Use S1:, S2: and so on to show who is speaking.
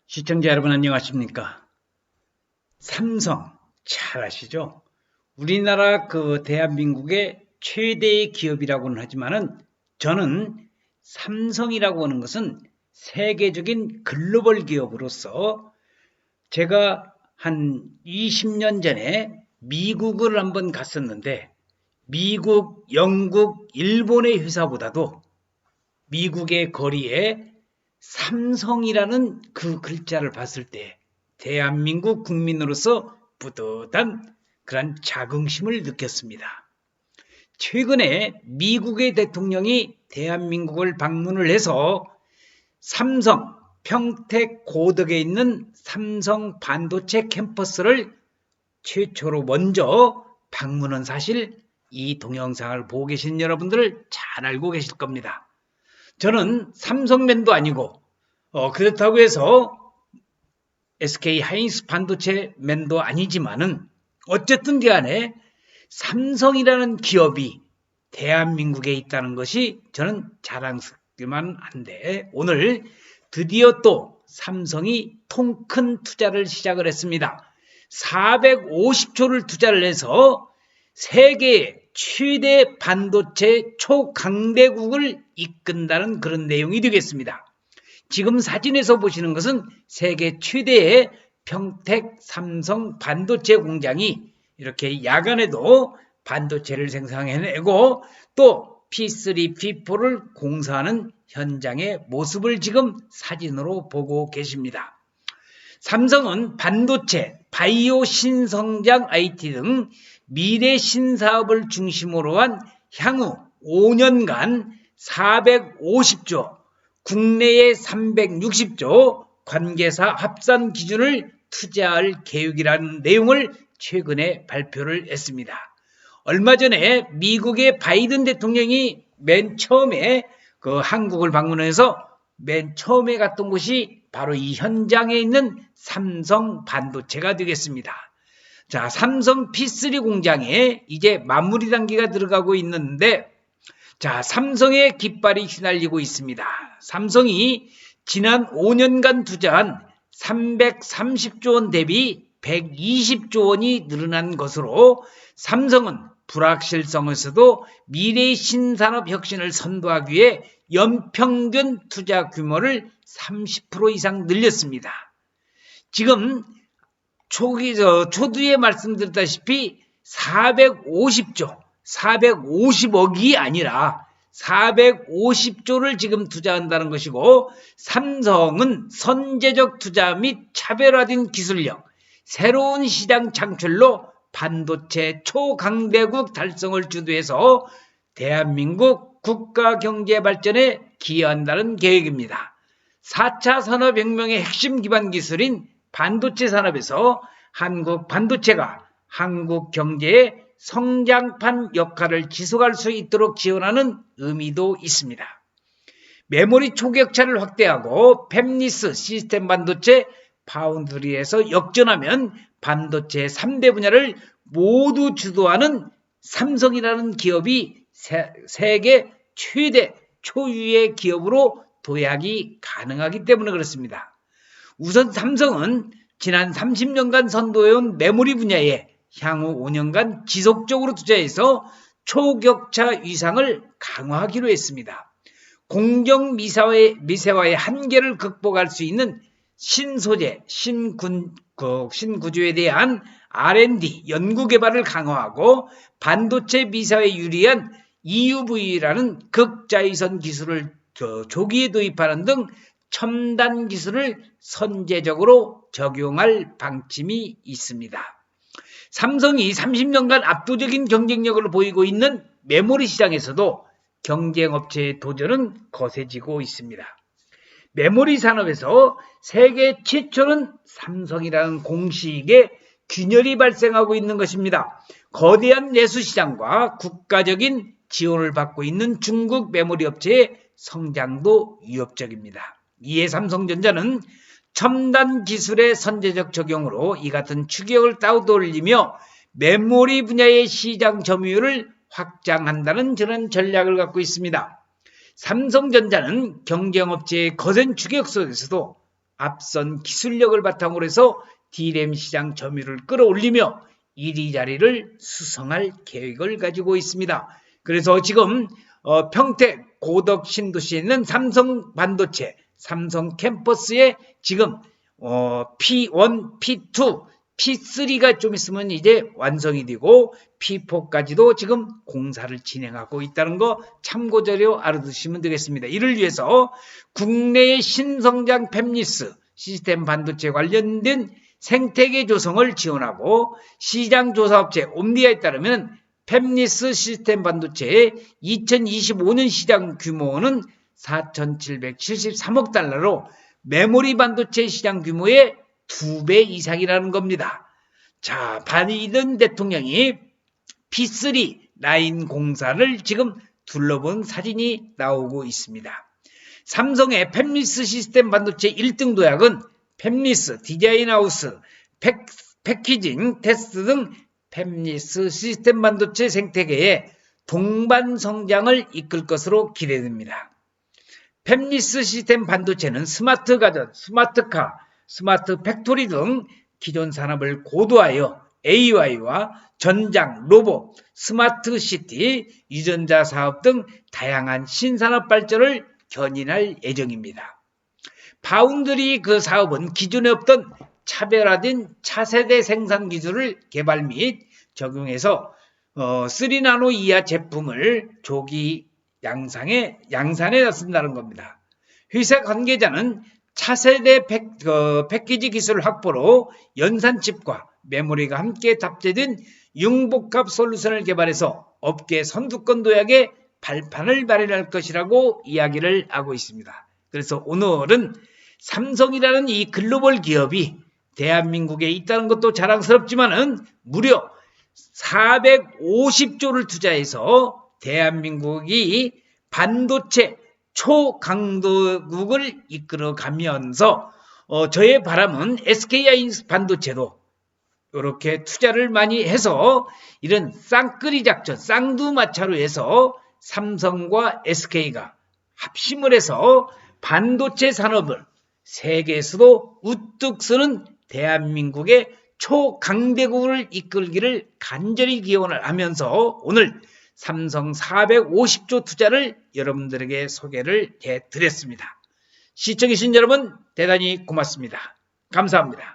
S1: 시청자 여러분 안녕하십니까? 삼성 잘 아시죠? 우리나라 대한민국의 최대의 기업이라고는 하지만은 저는 삼성이라고 하는 것은 세계적인 글로벌 기업으로서 제가 한 20년 전에 미국을 한번 갔었는데 미국, 영국, 일본의 회사보다도 미국의 거리에 삼성이라는 그 글자를 봤을 때 대한민국 국민으로서 뿌듯한 그런 자긍심을 느꼈습니다. 최근에 미국의 대통령이 대한민국을 방문을 해서 삼성 평택 고덕에 있는 삼성 반도체 캠퍼스를 최초로 먼저 방문한 사실, 이 동영상을 보고 계신 여러분들 잘 알고 계실 겁니다. 저는 삼성맨도 아니고 그렇다고 해서 SK 하이닉스 반도체맨도 아니지만은 어쨌든 간에 삼성이라는 기업이 대한민국에 있다는 것이 저는 자랑스럽기만 한데, 오늘 드디어 또 삼성이 통 큰 투자를 시작을 했습니다. 450조를 투자를 해서 세계의 최대 반도체 초강대국을 이끈다는 그런 내용이 되겠습니다. 지금 사진에서 보시는 것은 세계 최대의 평택 삼성 반도체 공장이 이렇게 야간에도 반도체를 생산해내고 또 P3, P4를 공사하는 현장의 모습을 지금 사진으로 보고 계십니다. 삼성은 반도체, 바이오 신성장 IT 등 미래 신사업을 중심으로 한 향후 5년간 450조, 국내에 360조 관계사 합산 기준을 투자할 계획이라는 내용을 최근에 발표를 했습니다. 얼마 전에 미국의 바이든 대통령이 맨 처음에 한국을 방문해서 맨 처음에 갔던 곳이 바로 이 현장에 있는 삼성 반도체가 되겠습니다. 자, 삼성 P3 공장에 이제 마무리 단계가 들어가고 있는데, 자, 삼성의 깃발이 휘날리고 있습니다. 삼성이 지난 5년간 투자한 330조 원 대비 120조 원이 늘어난 것으로 삼성은 불확실성에서도 미래의 신산업 혁신을 선도하기 위해 연평균 투자 규모를 30% 이상 늘렸습니다. 지금 초두에 말씀드렸다시피 450조, 450억이 아니라 450조를 지금 투자한다는 것이고, 삼성은 선제적 투자 및 차별화된 기술력, 새로운 시장 창출로 반도체 초강대국 달성을 주도해서 대한민국 국가 경제 발전에 기여한다는 계획입니다. 4차 산업혁명의 핵심 기반 기술인 반도체 산업에서 한국 반도체가 한국 경제의 성장판 역할을 지속할 수 있도록 지원하는 의미도 있습니다. 메모리 초격차를 확대하고 팹리스 시스템 반도체 파운드리에서 역전하면 반도체 3대 분야를 모두 주도하는 삼성이라는 기업이 세계 최대 초유의 기업으로 도약이 가능하기 때문에 그렇습니다. 우선 삼성은 지난 30년간 선도해온 메모리 분야에 향후 5년간 지속적으로 투자해서 초격차 위상을 강화하기로 했습니다. 공정 미세화의 한계를 극복할 수 있는 신소재, 신구조에 대한 R&D, 연구개발을 강화하고 반도체 미세화에 유리한 EUV라는 극자위선 기술을 조기에 도입하는 등 첨단 기술을 선제적으로 적용할 방침이 있습니다. 삼성이 30년간 압도적인 경쟁력을 보이고 있는 메모리 시장에서도 경쟁업체의 도전은 거세지고 있습니다. 메모리 산업에서 세계 최초는 삼성이라는 공식의 균열이 발생하고 있는 것입니다. 거대한 내수 시장과 국가적인 지원을 받고 있는 중국 메모리 업체의 성장도 위협적입니다. 이에 삼성전자는 첨단 기술의 선제적 적용으로 이 같은 추격을 따돌리며 메모리 분야의 시장 점유율을 확장한다는 그런 전략을 갖고 있습니다. 삼성전자는 경쟁업체의 거센 추격 속에서도 앞선 기술력을 바탕으로 해서 D램 시장 점유율을 끌어올리며 1위 자리를 수성할 계획을 가지고 있습니다. 그래서 지금 평택 고덕 신도시에 있는 삼성 반도체, 삼성 캠퍼스에 지금 P1, P2, P3가 좀 있으면 이제 완성이 되고 P4까지도 지금 공사를 진행하고 있다는 거 참고자료 알아두시면 되겠습니다. 이를 위해서 국내의 신성장 팹리스 시스템 반도체 관련된 생태계 조성을 지원하고 시장조사업체 옴니아에 따르면 팹리스 시스템 반도체의 2025년 시장 규모는 4,773억 달러로 메모리 반도체 시장 규모의 2배 이상이라는 겁니다. 자, 바이든 대통령이 P3 라인 공사를 지금 둘러본 사진이 나오고 있습니다. 삼성의 팹리스 시스템 반도체 1등 도약은 팹리스, 디자인하우스, 패키징, 테스트 등 팹리스 시스템 반도체 생태계의 동반 성장을 이끌 것으로 기대됩니다. 팹리스 시스템 반도체는 스마트 가전, 스마트카, 스마트 팩토리 등 기존 산업을 고도화하여 AI와 전장, 로봇, 스마트 시티, 유전자 사업 등 다양한 신산업 발전을 견인할 예정입니다. 파운드리 그 사업은 기존에 없던 차별화된 차세대 생산 기술을 개발 및 적용해서 3나노 이하 제품을 조기 양산에 나선다는 겁니다. 회사 관계자는 차세대 패키지 기술 확보로 연산칩과 메모리가 함께 탑재된 융복합 솔루션을 개발해서 업계 선두권 도약의 발판을 마련할 것이라고 이야기를 하고 있습니다. 그래서 오늘은 삼성이라는 이 글로벌 기업이 대한민국에 있다는 것도 자랑스럽지만은 무려 450조를 투자해서 대한민국이 반도체 초강도국을 이끌어가면서 저의 바람은 SK하이닉스 반도체도 이렇게 투자를 많이 해서 이런 쌍끌이 작전, 쌍두마차로 해서 삼성과 SK가 합심을 해서 반도체 산업을 세계에서도 우뚝 서는 대한민국의 초강대국을 이끌기를 간절히 기원을 하면서 오늘 삼성 450조 투자를 여러분들에게 소개를 해드렸습니다. 시청해주신 여러분 대단히 고맙습니다. 감사합니다.